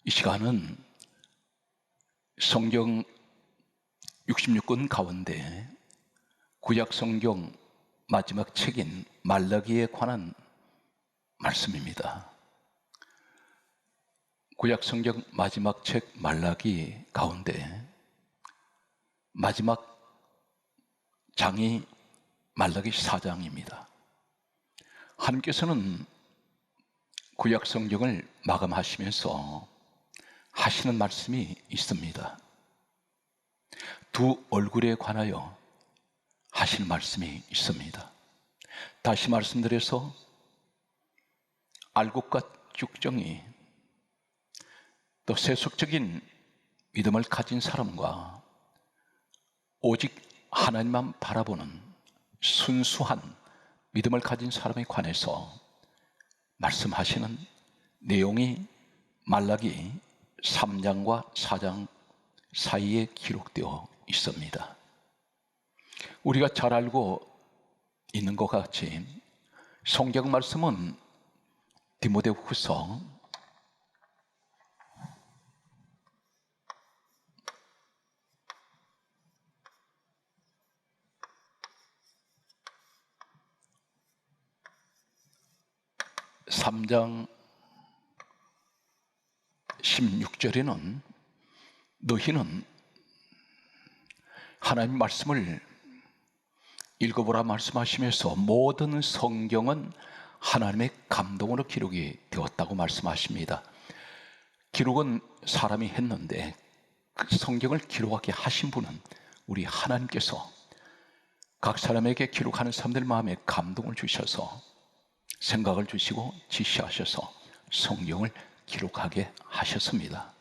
이 시간은 성경 66권 가운데 구약 성경 마지막 책인 말라기에 관한 말씀입니다. 구약 성경 마지막 책 말라기 가운데 마지막 장이 말라기 4장입니다. 하나님께서는 구약 성경을 마감하시면서 하시는 말씀이 있습니다. 두 얼굴에 관하여 하시는 말씀이 있습니다. 다시 말씀드려서 알곡과 쭉정이 또 세속적인 믿음을 가진 사람과 오직 하나님만 바라보는 순수한 믿음을 가진 사람에 관해서 말씀하시는 내용이 말라기 3장과 4장 사이에 기록되어 있습니다. 우리가 잘 알고 있는 것 같이 성경 말씀은 디모데후서 3장 16절에는 너희는 하나님 말씀을 읽어보라 말씀하시면서 모든 성경은 하나님의 감동으로 기록이 되었다고 말씀하십니다. 기록은 사람이 했는데 그 성경을 기록하게 하신 분은 우리 하나님께서 각 사람에게 기록하는 사람들 마음에 감동을 주셔서 생각을 주시고 지시하셔서 성경을 기록하게 하셨습니다.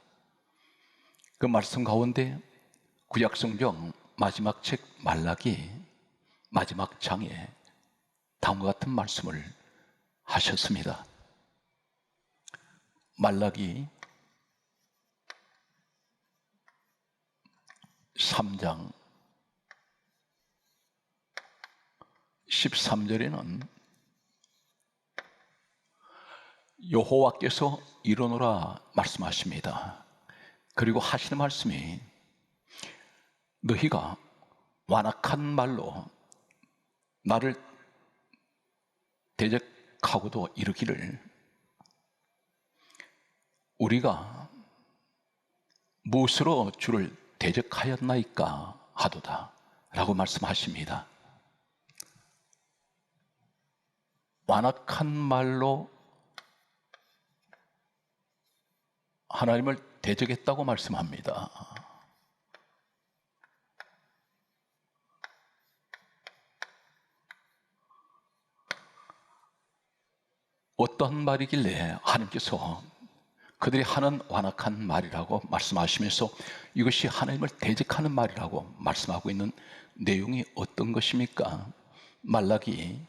그 말씀 가운데 구약 성경 마지막 책 말라기 마지막 장에 다음과 같은 말씀을 하셨습니다. 말라기 3장 13절에는 여호와께서 이르노라 말씀하십니다. 그리고 하시는 말씀이 너희가 완악한 말로 나를 대적하고도 이르기를 우리가 무엇으로 주를 대적하였나이까 하도다 라고 말씀하십니다. 완악한 말로 하나님을 대적했다고 말씀합니다. 어떤 말이길래 하나님께서 그들이 하는 완악한 말이라고 말씀하시면서 이것이 하나님을 대적하는 말이라고 말씀하고 있는 내용이 어떤 것입니까? 말라기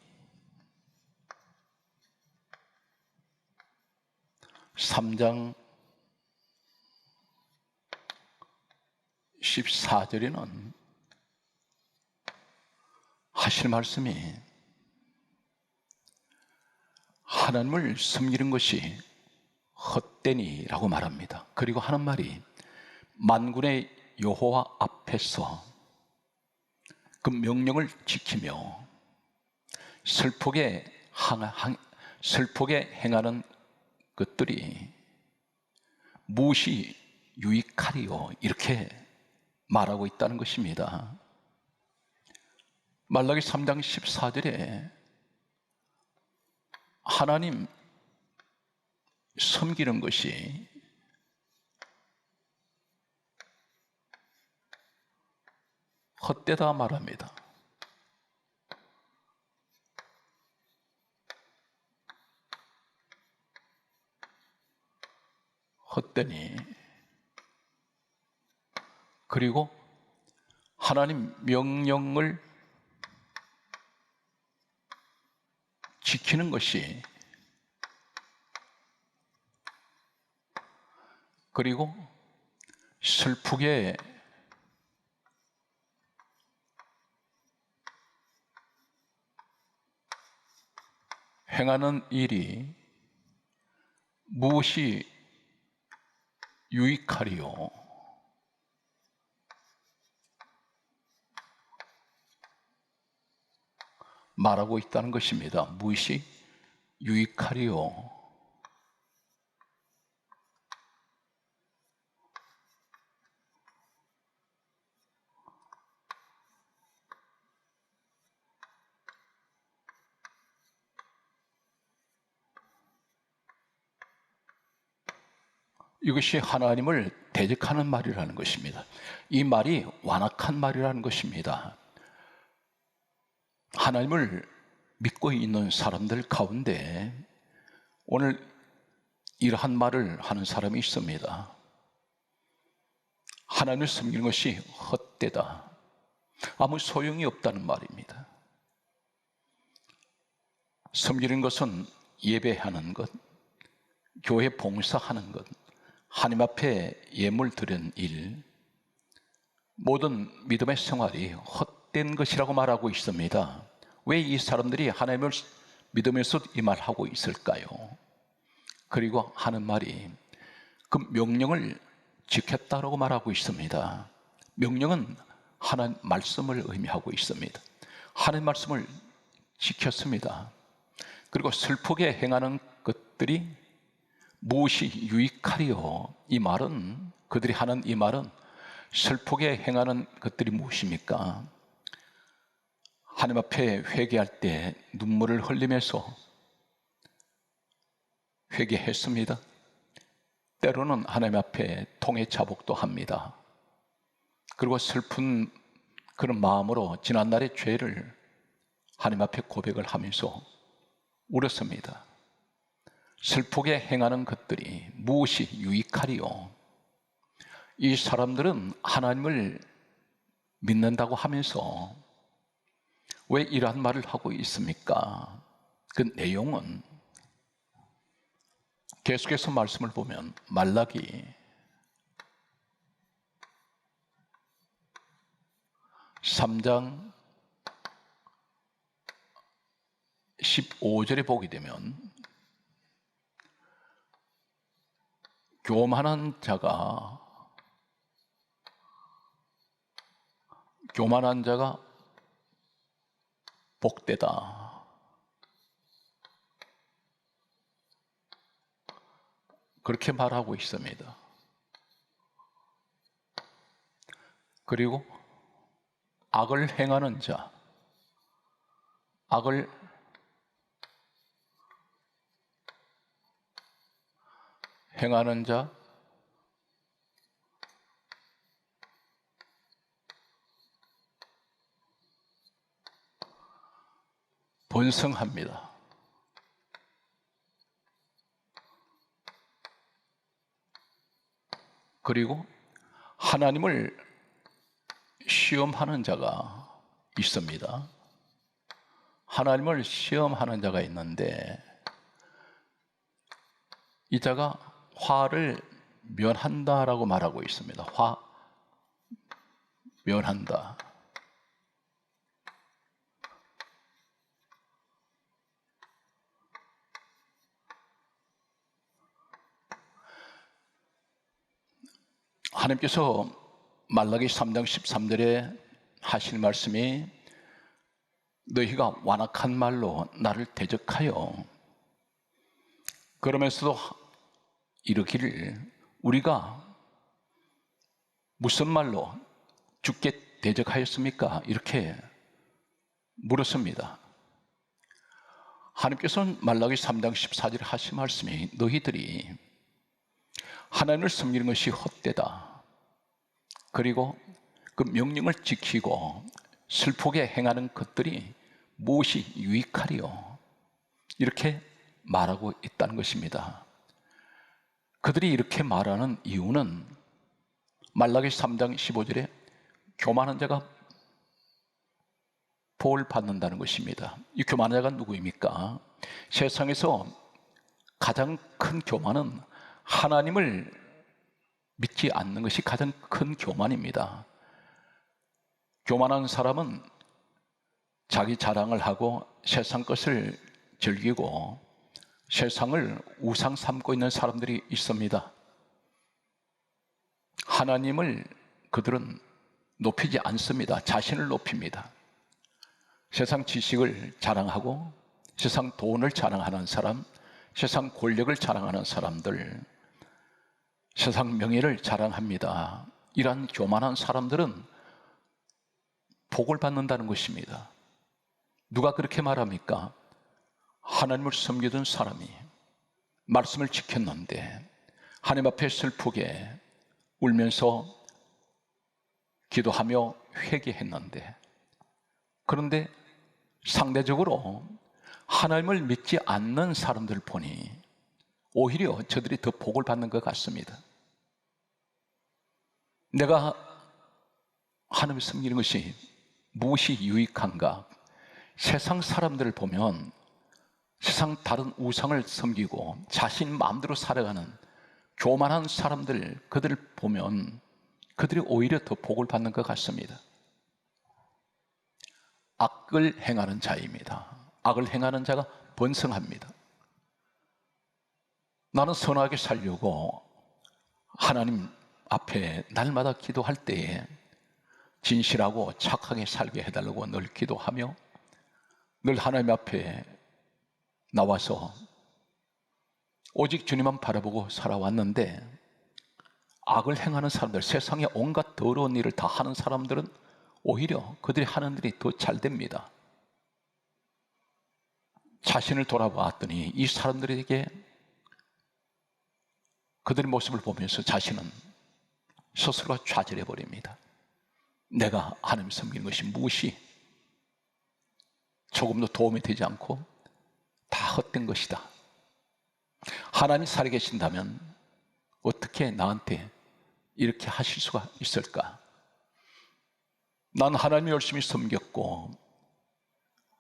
3장 14절에는 하실 말씀이 하나님을 섬기는 것이 헛되니라고 말합니다. 그리고 하는 말이 만군의 여호와 앞에서 그 명령을 지키며 슬프게 행하는 것들이 무엇이 유익하리요 이렇게 말하고 있다는 것입니다. 말라기 3장 14절에 하나님 섬기는 것이 헛되다 말합니다. 헛되니 그리고 하나님 명령을 지키는 것이 그리고 슬프게 행하는 일이 무엇이 유익하리요. 말하고 있다는 것입니다. 무엇이 유익하리요. 이것이 하나님을 대적하는 말이라는 것입니다. 이 말이 완악한 말이라는 것입니다. 하나님을 믿고 있는 사람들 가운데 오늘 이러한 말을 하는 사람이 있습니다. 하나님을 섬기는 것이 헛되다, 아무 소용이 없다는 말입니다. 섬기는 것은 예배하는 것, 교회 봉사하는 것, 하나님 앞에 예물 드리는 일, 모든 믿음의 생활이 헛된 것이라고 말하고 있습니다. 왜 이 사람들이 하나님을 믿으면서 이 말하고 있을까요? 그리고 하는 말이 그 명령을 지켰다라고 말하고 있습니다. 명령은 하나님 말씀을 의미하고 있습니다. 하나님 말씀을 지켰습니다. 그리고 슬프게 행하는 것들이 무엇이 유익하리요? 이 말은, 그들이 하는 이 말은 슬프게 행하는 것들이 무엇입니까? 하나님 앞에 회개할 때 눈물을 흘리면서 회개했습니다. 때로는 하나님 앞에 통해 자복도 합니다. 그리고 슬픈 그런 마음으로 지난날의 죄를 하나님 앞에 고백을 하면서 울었습니다. 슬프게 행하는 것들이 무엇이 유익하리요? 이 사람들은 하나님을 믿는다고 하면서 왜 이러한 말을 하고 있습니까? 그 내용은 계속해서 말씀을 보면 말라기 3장 15절에 보게 되면 교만한 자가 복되다, 그렇게 말하고 있습니다. 그리고 악을 행하는 자, 악을 행하는 자, 번성합니다. 그리고 하나님을 시험하는 자가 있습니다. 하나님을 시험하는 자가 있는데 이 자가 화를 면한다라고 말하고 있습니다. 면한다. 하나님께서 말라기 3장 13절에 하실 말씀이 너희가 완악한 말로 나를 대적하여, 그러면서도 이르기를 우리가 무슨 말로 주께 대적하였습니까? 이렇게 물었습니다. 하나님께서는 말라기 3장 14절에 하신 말씀이 너희들이 하나님을 섬기는 것이 헛되다, 그리고 그 명령을 지키고 슬프게 행하는 것들이 무엇이 유익하리요? 이렇게 말하고 있다는 것입니다. 그들이 이렇게 말하는 이유는 말라기 3장 15절에 교만한 자가 복을 받는다는 것입니다. 이 교만한 자가 누구입니까? 세상에서 가장 큰 교만은 하나님을 믿지 않는 것이 가장 큰 교만입니다. 교만한 사람은 자기 자랑을 하고 세상 것을 즐기고 세상을 우상 삼고 있는 사람들이 있습니다. 하나님을 그들은 높이지 않습니다. 자신을 높입니다. 세상 지식을 자랑하고 세상 돈을 자랑하는 사람, 세상 권력을 자랑하는 사람들, 세상 명예를 자랑합니다. 이러한 교만한 사람들은 복을 받는다는 것입니다. 누가 그렇게 말합니까? 하나님을 섬기던 사람이 말씀을 지켰는데 하나님 앞에 슬프게 울면서 기도하며 회개했는데, 그런데 상대적으로 하나님을 믿지 않는 사람들 보니 오히려 저들이 더 복을 받는 것 같습니다. 내가 하나님을 섬기는 것이 무엇이 유익한가? 세상 사람들을 보면 세상 다른 우상을 섬기고 자신 마음대로 살아가는 교만한 사람들, 그들을 보면 그들이 오히려 더 복을 받는 것 같습니다. 악을 행하는 자입니다. 악을 행하는 자가 번성합니다. 나는 선하게 살려고 하나님 앞에 날마다 기도할 때에 진실하고 착하게 살게 해달라고 늘 기도하며 늘 하나님 앞에 나와서 오직 주님만 바라보고 살아왔는데, 악을 행하는 사람들, 세상에 온갖 더러운 일을 다 하는 사람들은 오히려 그들이 하는 일이 더 잘 됩니다. 자신을 돌아보았더니 이 사람들에게 그들의 모습을 보면서 자신은 스스로가 좌절해 버립니다. 내가 하나님 섬기는 것이 무엇이 조금도 도움이 되지 않고 다 헛된 것이다. 하나님이 살아계신다면 어떻게 나한테 이렇게 하실 수가 있을까? 난 하나님 열심히 섬겼고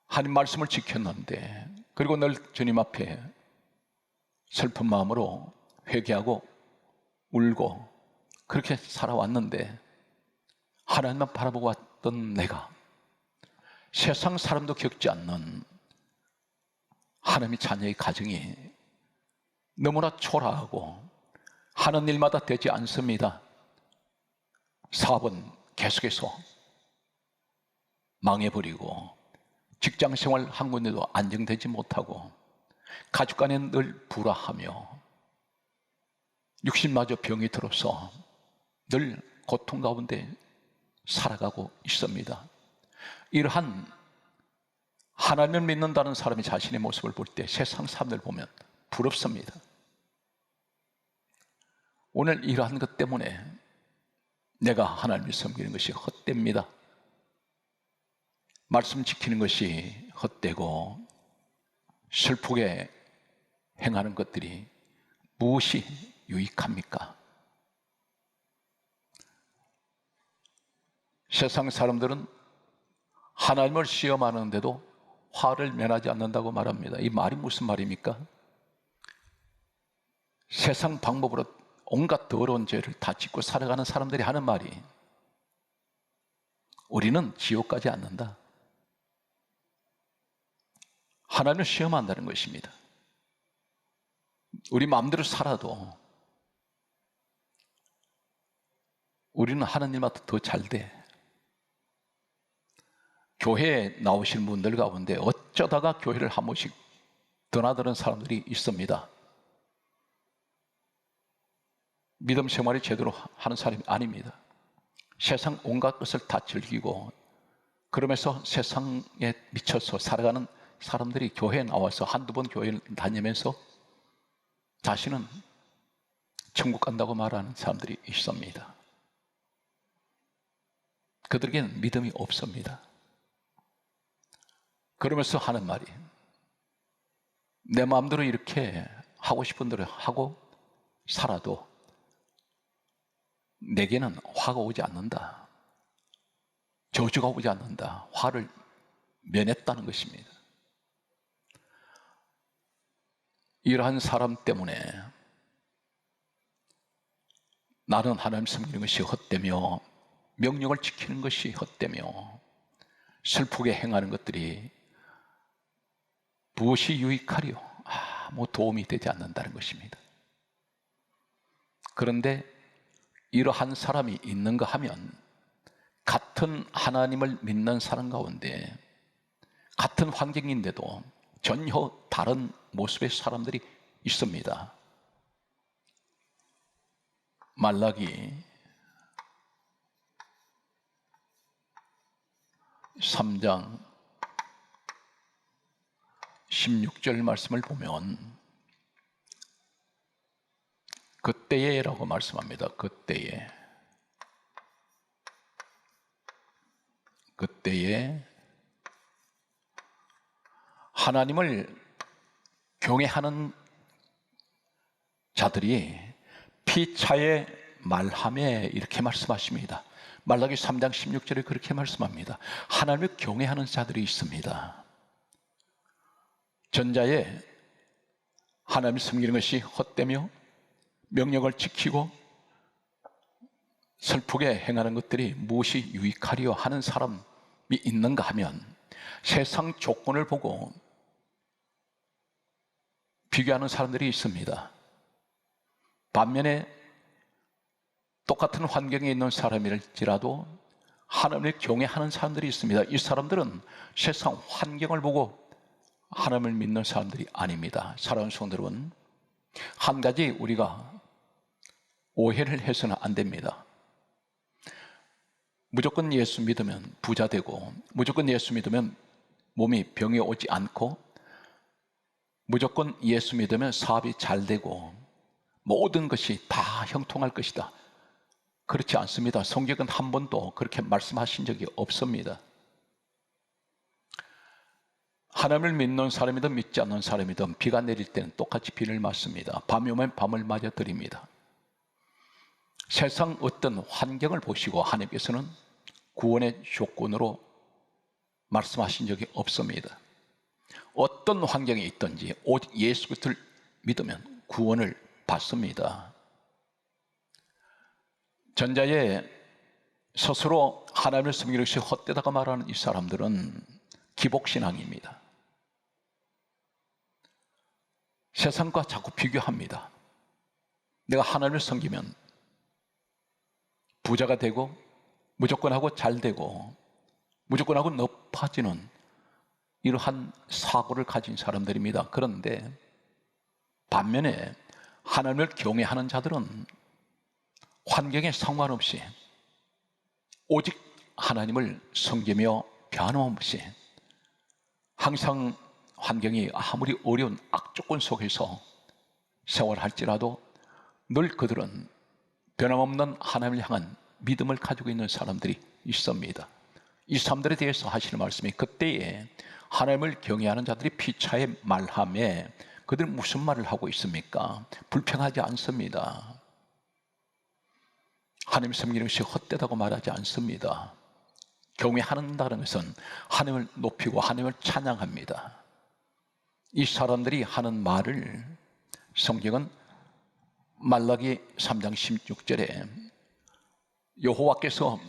하나님 말씀을 지켰는데, 그리고 늘 주님 앞에 슬픈 마음으로 회개하고 울고 그렇게 살아왔는데, 하나님만 바라보고 왔던 내가 세상 사람도 겪지 않는 하나님의 자녀의 가정이 너무나 초라하고 하는 일마다 되지 않습니다. 사업은 계속해서 망해버리고 직장생활 한 군데도 안정되지 못하고 가족 간에 늘 불화하며 육신마저 병이 들어서 늘 고통 가운데 살아가고 있습니다. 이러한 하나님을 믿는다는 사람이 자신의 모습을 볼 때 세상 사람들 보면 부럽습니다. 오늘 이러한 것 때문에 내가 하나님을 섬기는 것이 헛됩니다. 말씀 지키는 것이 헛되고 슬프게 행하는 것들이 무엇이 유익합니까? 세상 사람들은 하나님을 시험하는데도 화를 면하지 않는다고 말합니다. 이 말이 무슨 말입니까? 세상 방법으로 온갖 더러운 죄를 다 짓고 살아가는 사람들이 하는 말이, 우리는 지옥 가지 않는다. 하나님을 시험한다는 것입니다. 우리 마음대로 살아도 우리는 하나님보다 더 잘 돼. 교회에 나오신 분들 가운데 어쩌다가 교회를 한 번씩 드나드는 사람들이 있습니다. 믿음 생활이 제대로 하는 사람이 아닙니다. 세상 온갖 것을 다 즐기고 그러면서 세상에 미쳐서 살아가는 사람들이 교회에 나와서 한두 번 교회를 다니면서 자신은 천국 간다고 말하는 사람들이 있습니다. 그들에게는 믿음이 없습니다. 그러면서 하는 말이, 내 마음대로 이렇게 하고 싶은 대로 하고 살아도 내게는 화가 오지 않는다. 저주가 오지 않는다. 화를 면했다는 것입니다. 이러한 사람 때문에 나는 하나님 섬기는 것이 헛되며 명령을 지키는 것이 헛되며 슬프게 행하는 것들이 무엇이 유익하리요? 아무 도움이 되지 않는다는 것입니다. 그런데 이러한 사람이 있는가 하면 같은 하나님을 믿는 사람 가운데 같은 환경인데도 전혀 다른 모습의 사람들이 있습니다. 말라기 3장 16절 말씀을 보면 그때에 라고 말씀합니다. 그때에 하나님을 경외하는 자들이 피차에 말하며 이렇게 말씀하십니다. 말라기 3장 16절에 그렇게 말씀합니다. 하나님을 경외하는 자들이 있습니다. 전자에 하나님을 섬기는 것이 헛되며 명령을 지키고 슬프게 행하는 것들이 무엇이 유익하리요 하는 사람이 있는가 하면 세상 조건을 보고 비교하는 사람들이 있습니다. 반면에 똑같은 환경에 있는 사람일지라도 하나님을 경외하는 사람들이 있습니다. 이 사람들은 세상 환경을 보고 하나님을 믿는 사람들이 아닙니다. 사랑하는 성도 여러분, 한 가지 우리가 오해를 해서는 안 됩니다. 무조건 예수 믿으면 부자 되고, 무조건 예수 믿으면 몸이 병이 오지 않고, 무조건 예수 믿으면 사업이 잘 되고 모든 것이 다 형통할 것이다. 그렇지 않습니다. 성경은 한 번도 그렇게 말씀하신 적이 없습니다. 하나님을 믿는 사람이든 믿지 않는 사람이든 비가 내릴 때는 똑같이 비를 맞습니다. 밤이 오면 밤을 맞아 드립니다. 세상 어떤 환경을 보시고 하나님께서는 구원의 조건으로 말씀하신 적이 없습니다. 어떤 환경에 있든지 오직 예수 그리스도를 믿으면 구원을 받습니다. 전자에 스스로 하나님을 섬기는 것이 헛되다고 말하는 이 사람들은 기복신앙입니다. 세상과 자꾸 비교합니다. 내가 하나님을 섬기면 부자가 되고 무조건 하고 잘 되고 무조건 하고 높아지는 이러한 사고를 가진 사람들입니다. 그런데 반면에 하나님을 경외하는 자들은 환경에 상관없이 오직 하나님을 섬기며 변함없이 항상 환경이 아무리 어려운 악조건 속에서 생활할지라도 늘 그들은 변함없는 하나님을 향한 믿음을 가지고 있는 사람들이 있습니다. 이 사람들에 대해서 하시는 말씀이 그때에 하나님을 경외하는 자들이 피차에 말하며 그들 무슨 말을 하고 있습니까? 불평하지 않습니다. 하나님 섬기는 것이 헛되다고 말하지 않습니다. 경외한다는 것은 하나님을 높이고 하나님을 찬양합니다. 이 사람들이 하는 말을 성경은 말라기 3장 16절에 여호와께서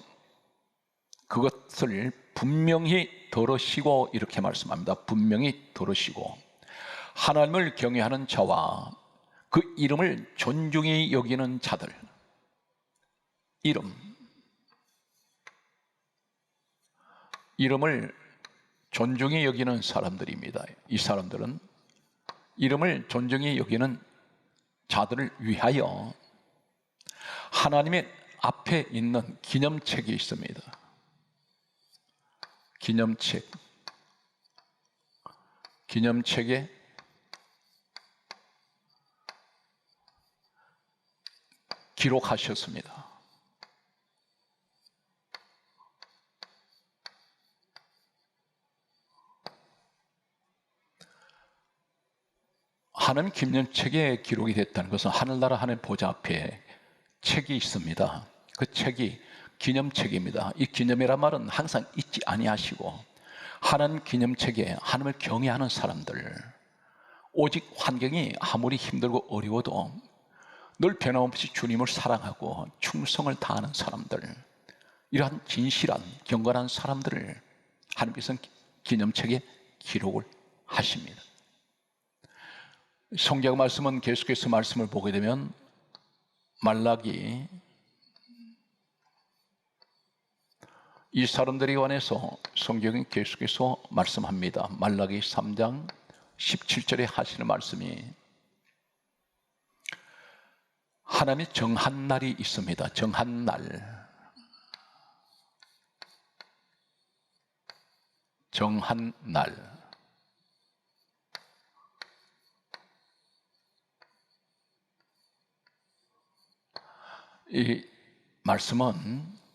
그것을 분명히 들으시고 이렇게 말씀합니다. 분명히 들으시고 하나님을 경외하는 자와 그 이름을 존중히 여기는 자들, 이름을 존중히 여기는 사람들입니다. 이 사람들은 이름을 존중히 여기는 자들을 위하여 하나님의 앞에 있는 기념책이 있습니다. 기념책에 기록하셨습니다. 하나님 기념책에 기록이 됐다는 것은 하늘나라 하나님 보좌 앞에 책이 있습니다. 그 책이 기념책입니다. 이 기념이란 말은 항상 잊지 아니하시고 하나님 기념책에 하나님을 경외하는 사람들, 오직 환경이 아무리 힘들고 어려워도 늘 변함없이 주님을 사랑하고 충성을 다하는 사람들, 이러한 진실한 경건한 사람들을 하나님께서는 기념책에 기록을 하십니다. 성경 말씀은 계속해서 말씀을 보게 되면 말라기 이 사람들에 관해서 성경은 계속해서 말씀합니다. 말라기 3장 17절에 하시는 말씀이 하나님이 정한 날이 있습니다. 정한 날. 정한 날. 이 말씀은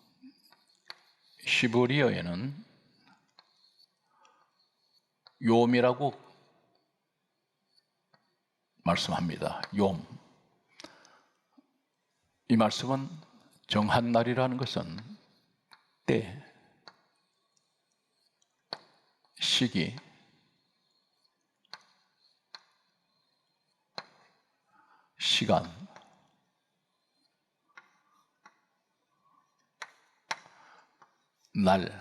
히브리어에는 욤이라고 말씀합니다. 욤. 이 말씀은 정한 날이라는 것은 때, 시기, 시간, 날을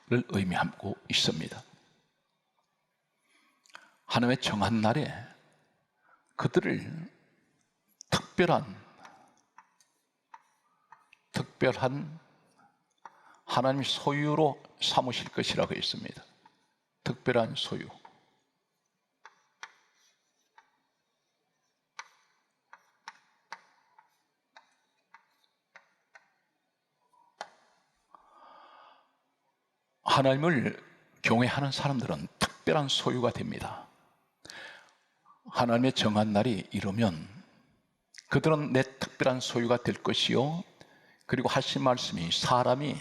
의미하고 있습니다. 하나님의 정한 날에 그들을 특별한 하나님 소유로 삼으실 것이라고 했습니다. 특별한 소유. 하나님을 경외하는 사람들은 특별한 소유가 됩니다. 하나님의 정한 날이 이르면 그들은 내 특별한 소유가 될 것이요, 그리고 하신 말씀이 사람이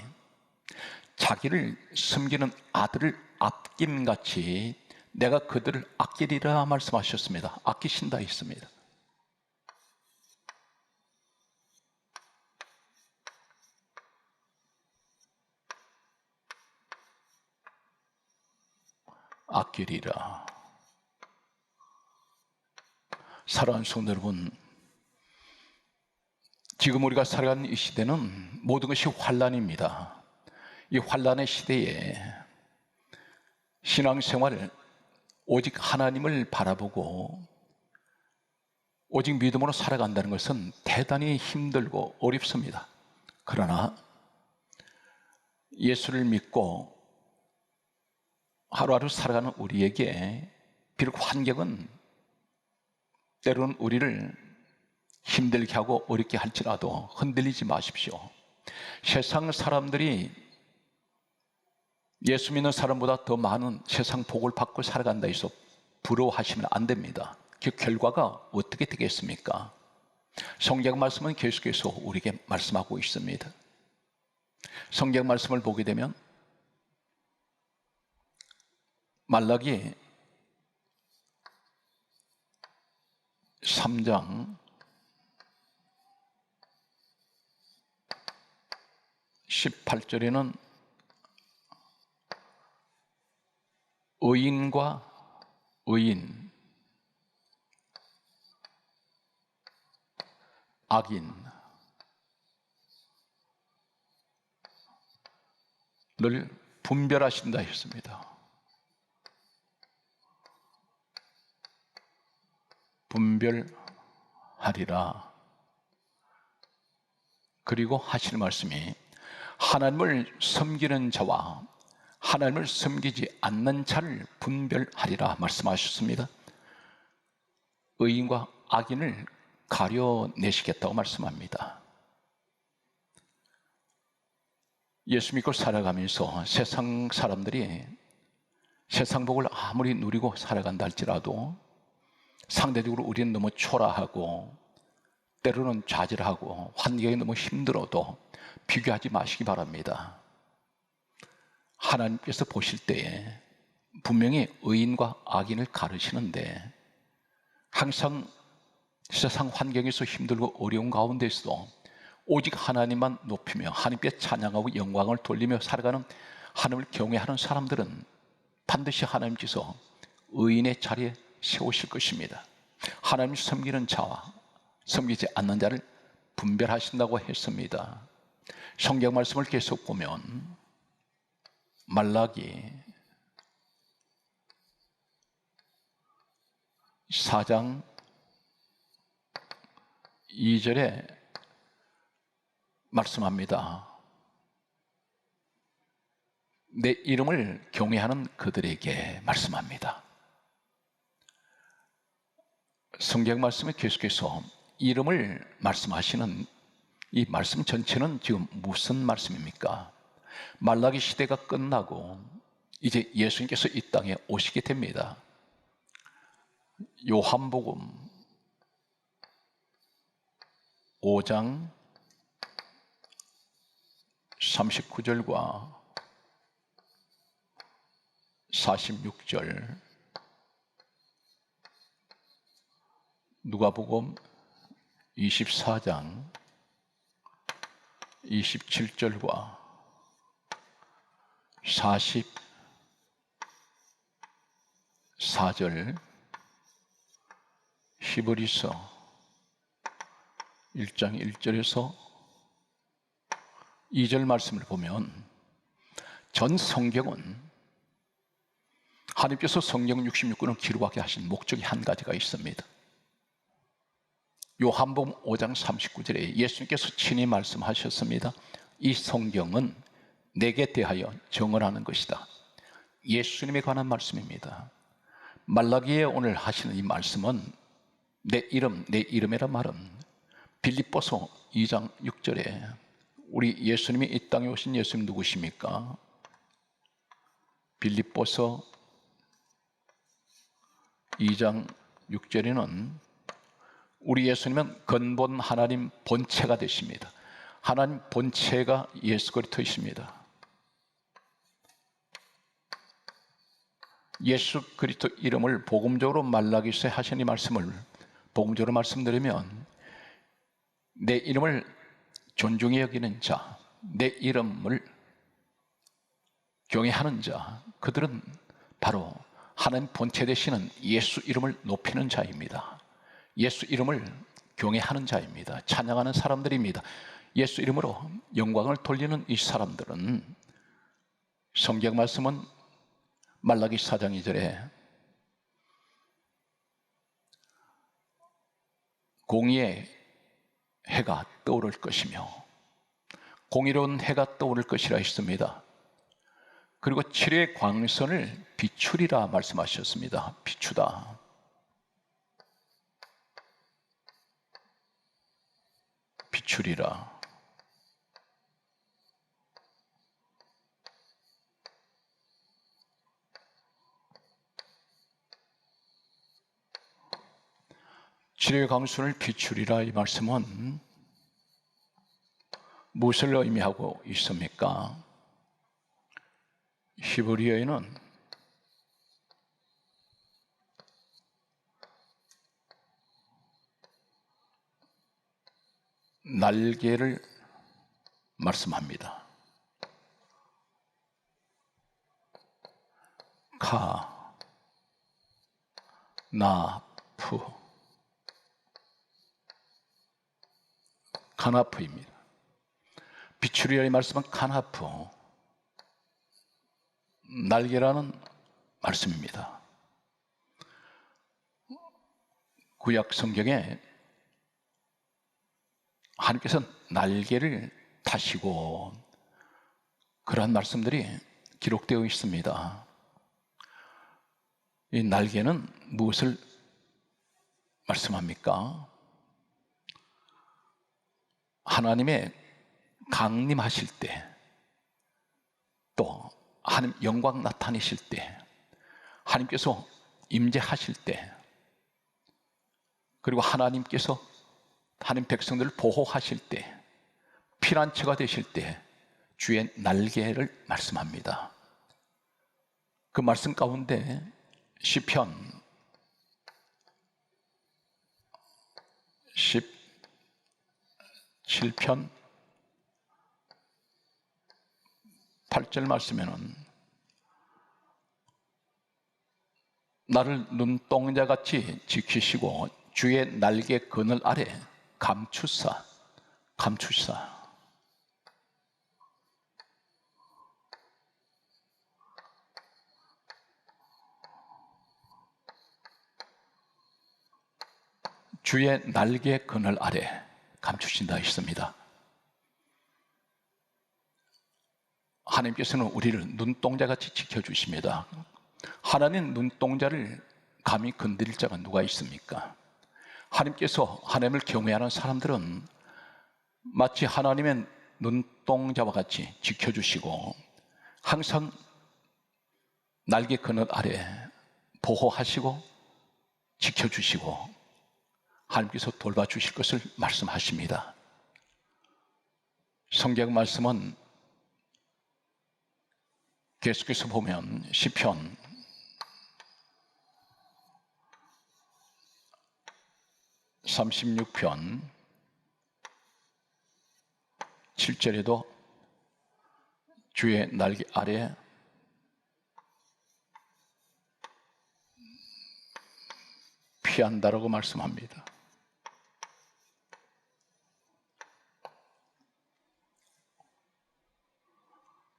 자기를 섬기는 아들을 아낌같이 내가 그들을 아끼리라 말씀하셨습니다. 아끼신다 했습니다. 아끼리라. 사랑하는 성도 여러분, 지금 우리가 살아가는 이 시대는 모든 것이 환란입니다. 이 환란의 시대에 신앙생활을 오직 하나님을 바라보고 오직 믿음으로 살아간다는 것은 대단히 힘들고 어렵습니다. 그러나 예수를 믿고 하루하루 살아가는 우리에게 비록 환경은 때로는 우리를 힘들게 하고 어렵게 할지라도 흔들리지 마십시오. 세상 사람들이 예수 믿는 사람보다 더 많은 세상 복을 받고 살아간다 해서 부러워하시면 안 됩니다. 그 결과가 어떻게 되겠습니까? 성경 말씀은 계속해서 우리에게 말씀하고 있습니다. 성경 말씀을 보게 되면 말라기 3장 18절에는 의인과 의인, 악인을 분별하신다 했습니다. 분별하리라. 그리고 하시는 말씀이 하나님을 섬기는 자와 하나님을 섬기지 않는 자를 분별하리라 말씀하셨습니다. 의인과 악인을 가려내시겠다고 말씀합니다. 예수 믿고 살아가면서 세상 사람들이 세상 복을 아무리 누리고 살아간다 할지라도 상대적으로 우리는 너무 초라하고 때로는 좌절하고 환경이 너무 힘들어도 비교하지 마시기 바랍니다. 하나님께서 보실 때에 분명히 의인과 악인을 가르시는데 항상 세상 환경에서 힘들고 어려운 가운데서도 오직 하나님만 높이며 하나님께 찬양하고 영광을 돌리며 살아가는 하나님을 경외하는 사람들은 반드시 하나님께서 의인의 자리에 세우실 것입니다. 하나님 섬기는 자와 섬기지 않는 자를 분별하신다고 했습니다. 성경 말씀을 계속 보면 말라기 4장 2절에 말씀합니다. 내 이름을 경외하는 그들에게 말씀합니다. 성경 말씀에 계속해서 이름을 말씀하시는 이 말씀 전체는 지금 무슨 말씀입니까? 말라기 시대가 끝나고 이제 예수님께서 이 땅에 오시게 됩니다. 요한복음 5장 39절과 46절, 누가복음 24장 27절과 44절, 히브리서 1장 1절에서 2절 말씀을 보면 전 성경은 하나님께서 성경 66권을 기록하게 하신 목적이 한 가지가 있습니다. 요한복음 5장 39절에 예수님께서 친히 말씀하셨습니다. 이 성경은 내게 대하여 정언하는 것이다. 예수님에 관한 말씀입니다. 말라기에 오늘 하시는 이 말씀은 내 이름이란 말은 빌립보서 2장 6절에 우리 예수님이 이 땅에 오신 예수님 누구십니까? 빌립보서 2장 6절에는 우리 예수님은 근본 하나님 본체가 되십니다. 하나님 본체가 예수 그리스도이십니다. 예수 그리스도 이름을 복음적으로 말라기서에 하신 이 말씀을 복음적으로 말씀드리면 내 이름을 존중히 여기는 자, 내 이름을 경외하는 자, 그들은 바로 하나님 본체 되시는 예수 이름을 높이는 자입니다. 예수 이름을 경외하는 자입니다. 찬양하는 사람들입니다. 예수 이름으로 영광을 돌리는 이 사람들은 성경 말씀은 말라기 4장 2절에 공의의 해가 떠오를 것이며 공의로운 해가 떠오를 것이라 했습니다. 그리고 칠의 광선을 비추리라 말씀하셨습니다. 비추다. 비추리라. 칠의 광선을 비추리라 이 말씀은 무엇을 의미하고 있습니까? 히브리어에는 날개를 말씀합니다. 카나프입니다. 비추리라의 말씀은 카나프, 날개라는 말씀입니다. 구약 성경에 하나님께서 날개를 타시고 그러한 말씀들이 기록되어 있습니다. 이 날개는 무엇을 말씀합니까? 하나님의 강림하실 때, 또 하나님 영광 나타내실 때, 하나님께서 임재하실 때, 그리고 하나님께서 하나님 백성들을 보호하실 때, 피난처가 되실 때 주의 날개를 말씀합니다. 그 말씀 가운데 시편 17편 8절 말씀에는 나를 눈동자같이 지키시고 주의 날개 그늘 아래 감추사 주의 날개 그늘 아래 감추신다 했습니다. 하나님께서는 우리를 눈동자같이 지켜주십니다. 하나님 눈동자를 감히 건드릴 자가 누가 있습니까? 하나님께서 하나님을 경외하는 사람들은 마치 하나님의 눈동자와 같이 지켜주시고 항상 날개 그늘 아래 보호하시고 지켜주시고 하나님께서 돌봐주실 것을 말씀하십니다. 성경 말씀은 계속해서 보면 시편 36편 7절에도 주의 날개 아래 피한다라고 말씀합니다.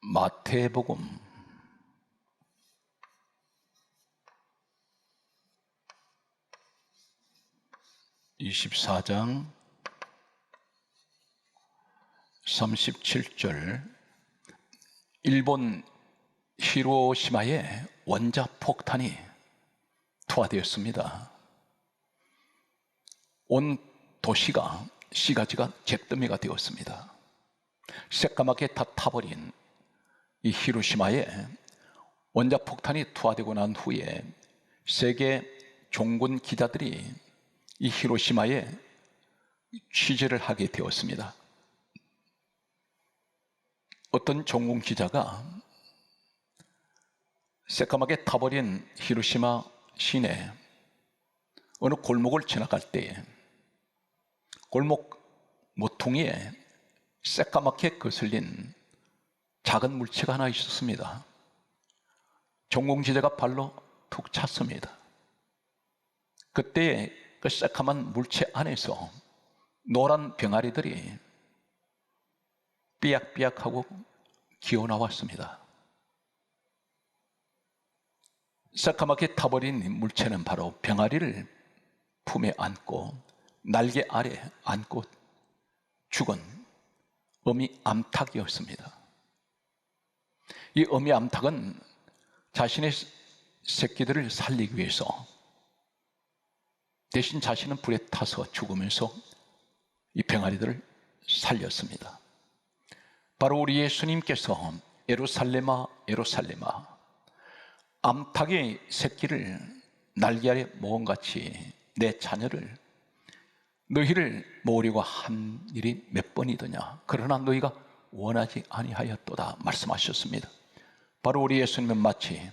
마태복음 24장 37절, 일본 히로시마에 원자폭탄이 투하되었습니다. 온 도시가 시가지가 잿더미가 되었습니다. 새까맣게 다 타버린 이 히로시마에 원자폭탄이 투하되고 난 후에 세계 종군 기자들이 이 히로시마에 취재를 하게 되었습니다. 어떤 종군 기자가 새까맣게 타버린 히로시마 시내 어느 골목을 지나갈 때에 골목 모퉁이에 새까맣게 거슬린 작은 물체가 하나 있었습니다. 종군 기자가 발로 툭 찼습니다. 그때 그 새까만 물체 안에서 노란 병아리들이 삐약삐약하고 기어 나왔습니다. 새까맣게 타버린 물체는 바로 병아리를 품에 안고 날개 아래 안고 죽은 어미 암탉이었습니다. 이 어미 암탉은 자신의 새끼들을 살리기 위해서 대신 자신은 불에 타서 죽으면서 이 병아리들을 살렸습니다. 바로 우리 예수님께서 예루살렘아 예루살렘아 암탉의 새끼를 날개 아래 모험같이 내 자녀를 너희를 모으려고 한 일이 몇 번이더냐. 그러나 너희가 원하지 아니하였도다 말씀하셨습니다. 바로 우리 예수님은 마치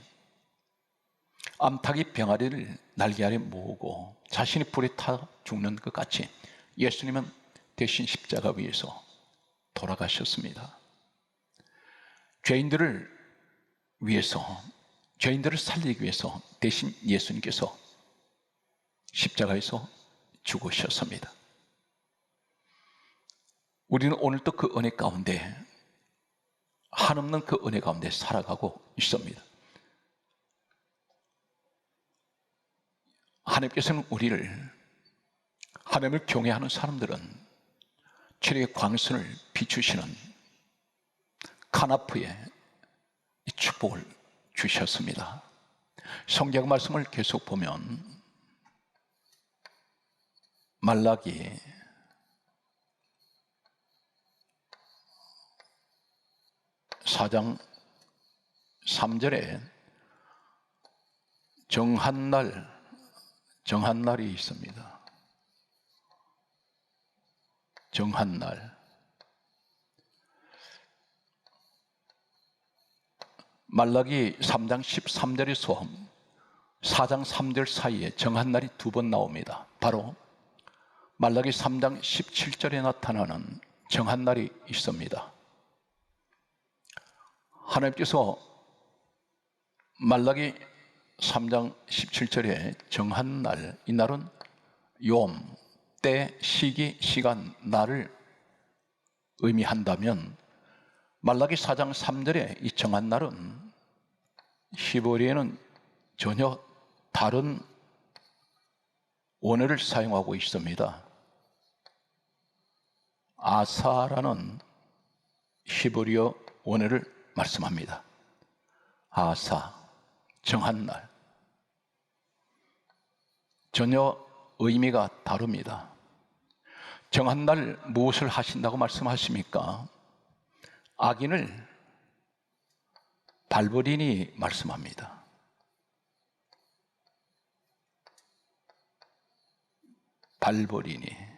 암탉이 병아리를 날개 아래 모으고 자신이 불에 타 죽는 것 같이 예수님은 대신 십자가 위에서 돌아가셨습니다. 죄인들을 위해서, 죄인들을 살리기 위해서 대신 예수님께서 십자가에서 죽으셨습니다. 우리는 오늘도 그 은혜 가운데, 한없는 그 은혜 가운데 살아가고 있습니다. 하나님께서는 우리를, 하나님을 경외하는 사람들은 체력의 광선을 비추시는 카나프의 이 축복을 주셨습니다. 성경 말씀을 계속 보면 말라기 4장 3절에 정한 날이 있습니다. 정한 날. 말라기 3장 13절에서 4장 3절 사이에 정한 날이 두 번 나옵니다. 바로 말라기 3장 17절에 나타나는 정한 날이 있습니다. 하나님께서 말라기 3장 17절에 정한 날, 이 날은 욤, 때, 시기, 시간, 날을 의미한다면 말라기 4장 3절에 이 정한 날은 히브리어에는 전혀 다른 원어를 사용하고 있습니다. 아사라는 히브리어 원어를 말씀합니다. 아사, 정한 날. 전혀 의미가 다릅니다. 정한 날 무엇을 하신다고 말씀하십니까? 악인을 밟으리니 말씀합니다. 밟으리니.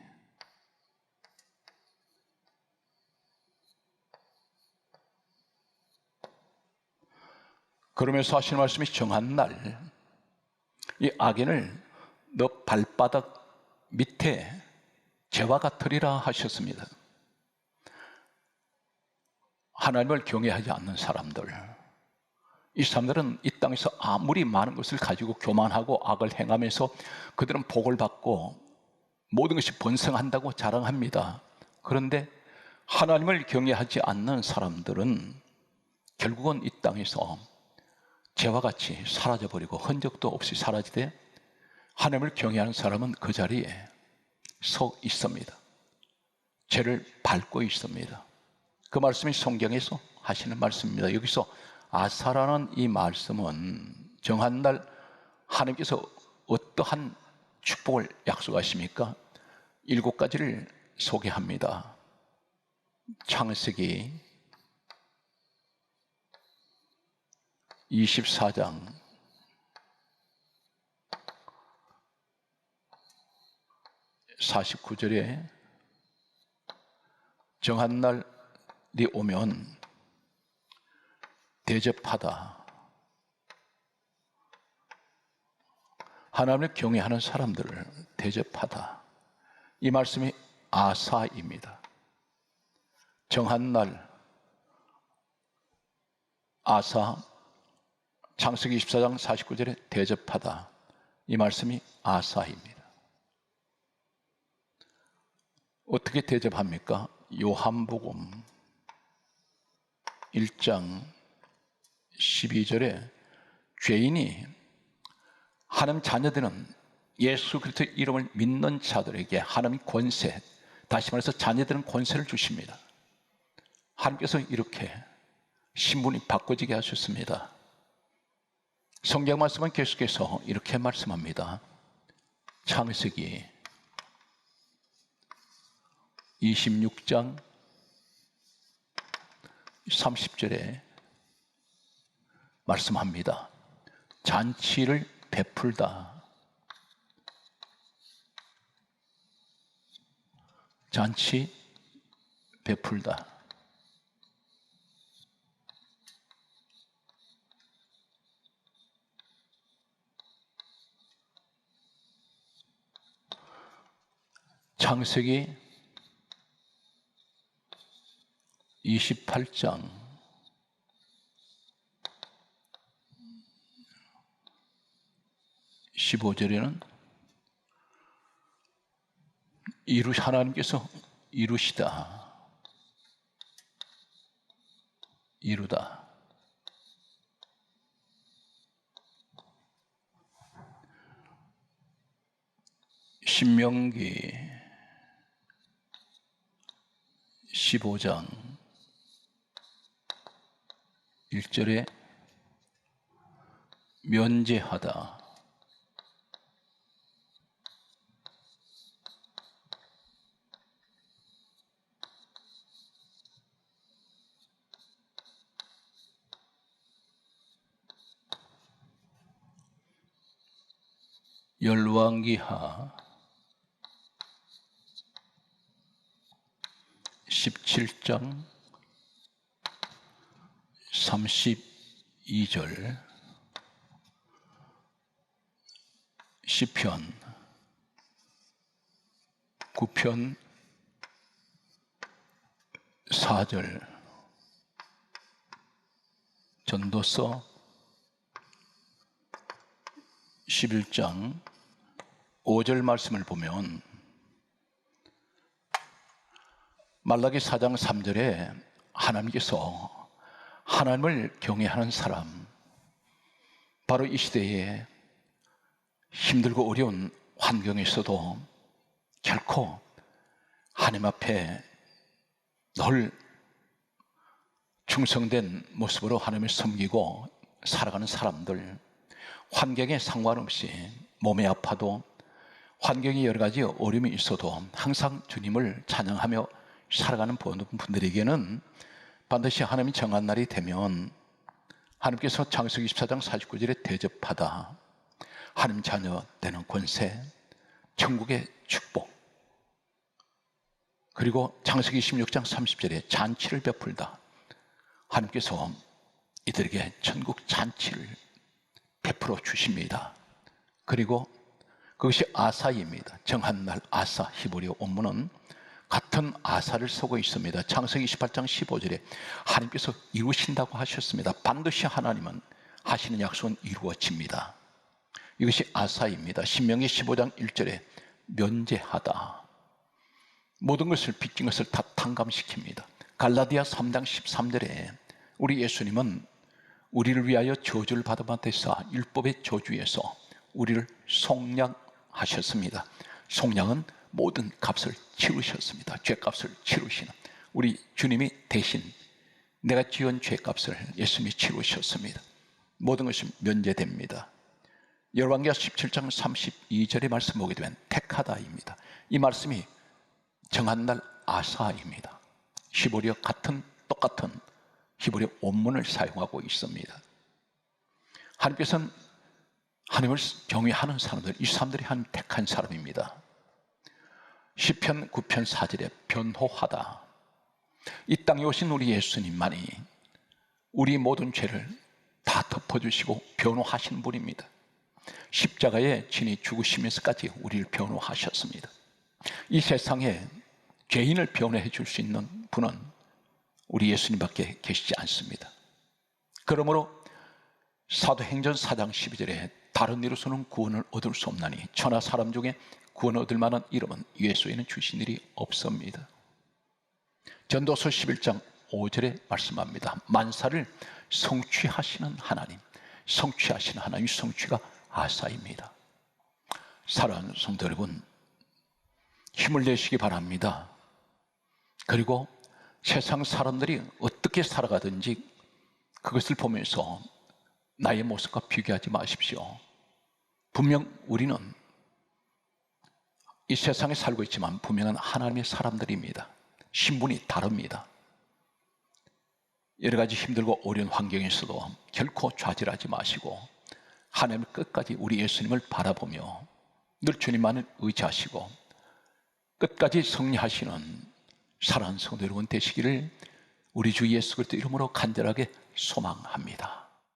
그러면서 하시는 말씀이 정한 날, 이 악인을 너 발바닥 밑에 재와 같으리라 하셨습니다. 하나님을 경외하지 않는 사람들, 이 사람들은 이 땅에서 아무리 많은 것을 가지고 교만하고 악을 행하면서 그들은 복을 받고 모든 것이 번성한다고 자랑합니다. 그런데 하나님을 경외하지 않는 사람들은 결국은 이 땅에서 재와 같이 사라져버리고 흔적도 없이 사라지되, 하나님을 경외하는 사람은 그 자리에 서 있습니다. 죄를 밟고 있습니다. 그 말씀이 성경에서 하시는 말씀입니다. 여기서 아사라는 이 말씀은 정한 날 하나님께서 어떠한 축복을 약속하십니까? 7가지를 소개합니다. 창세기 24장 49절에 정한 날이 오면 대접하다. 하나님을 경외하는 사람들을 대접하다. 이 말씀이 아사입니다. 정한 날, 아사, 창세기 24장 49절에 대접하다. 이 말씀이 아사입니다. 어떻게 대접합니까? 요한복음 1장 12절에 죄인이 하나님 자녀들은 예수 그리스도의 이름을 믿는 자들에게 하나님 권세, 다시 말해서 자녀들은 권세를 주십니다. 하나님께서 이렇게 신분이 바꿔지게 하셨습니다. 성경 말씀은 계속해서 이렇게 말씀합니다. 창세기 26장 30절에 말씀합니다. 잔치를 베풀다. 잔치 베풀다. 창세기 28장 15절에는 하나님께서 이루시다. 이루다. 신명기 15장 1절에 면제하다. 열왕기하 17장 32절 시편 9편 4절 전도서 11장 5절 말씀을 보면 말라기 4장 3절에 하나님께서 하나님을 경외하는 사람, 바로 이 시대에 힘들고 어려운 환경에서도 결코 하나님 앞에 늘 충성된 모습으로 하나님을 섬기고 살아가는 사람들, 환경에 상관없이 몸이 아파도 환경에 여러 가지 어려움이 있어도 항상 주님을 찬양하며 살아가는 분들에게는 반드시 하나님이 정한 날이 되면 하나님께서 창세기 24장 49절에 대접하다 하나님 자녀 되는 권세, 천국의 축복, 그리고 창세기 26장 30절에 잔치를 베풀다 하나님께서 이들에게 천국 잔치를 베풀어 주십니다. 그리고 그것이 아사입니다. 정한 날 아사, 히브리어 원문은 같은 아사를 쓰고 있습니다. 창세기 28장 15절에 하나님께서 이루신다고 하셨습니다. 반드시 하나님은 하시는 약속은 이루어집니다. 이것이 아사입니다. 신명기 15장 1절에 면제하다, 모든 것을 빚진 것을 다 탕감시킵니다. 갈라디아 3장 13절에 우리 예수님은 우리를 위하여 저주를 받아만 되사 율법의 저주에서 우리를 속량하셨습니다. 속량은 모든 값을 치르셨습니다. 죄값을 치르시는 우리 주님이 대신 내가 지은 죄값을 예수님이 치르셨습니다. 모든 것이 면제됩니다. 열왕기하 17장 32절의 말씀 보게 되면 택하다입니다. 이 말씀이 정한 날 아사입니다. 히브리어 똑같은 히브리어 원문을 사용하고 있습니다. 하나님께서는 하나님을 경외하는 사람들, 이 사람들이 하나님 택한 사람입니다. 시편 9편 4절에 변호하다, 이 땅에 오신 우리 예수님만이 우리 모든 죄를 다 덮어주시고 변호하시는 분입니다. 십자가에 친히 죽으시면서까지 우리를 변호하셨습니다. 이 세상에 죄인을 변호해 줄 수 있는 분은 우리 예수님밖에 계시지 않습니다. 그러므로 사도행전 4장 12절에 다른 이로서는 구원을 얻을 수 없나니 천하 사람 중에 구원을 얻을 만한 이름은 예수에는 주신 일이 없습니다. 전도서 11장 5절에 말씀합니다. 만사를 성취하시는 하나님, 성취하시는 하나님, 성취가 아사입니다. 사랑하는 성도 여러분, 힘을 내시기 바랍니다. 그리고 세상 사람들이 어떻게 살아가든지 그것을 보면서 나의 모습과 비교하지 마십시오. 분명 우리는 이 세상에 살고 있지만 분명한 하나님의 사람들입니다. 신분이 다릅니다. 여러 가지 힘들고 어려운 환경에서도 결코 좌절하지 마시고 하나님을 끝까지 우리 예수님을 바라보며 늘 주님만을 의지하시고 끝까지 승리하시는 사랑하는 성도 여러분 되시기를 우리 주 예수 그리스도 이름으로 간절하게 소망합니다.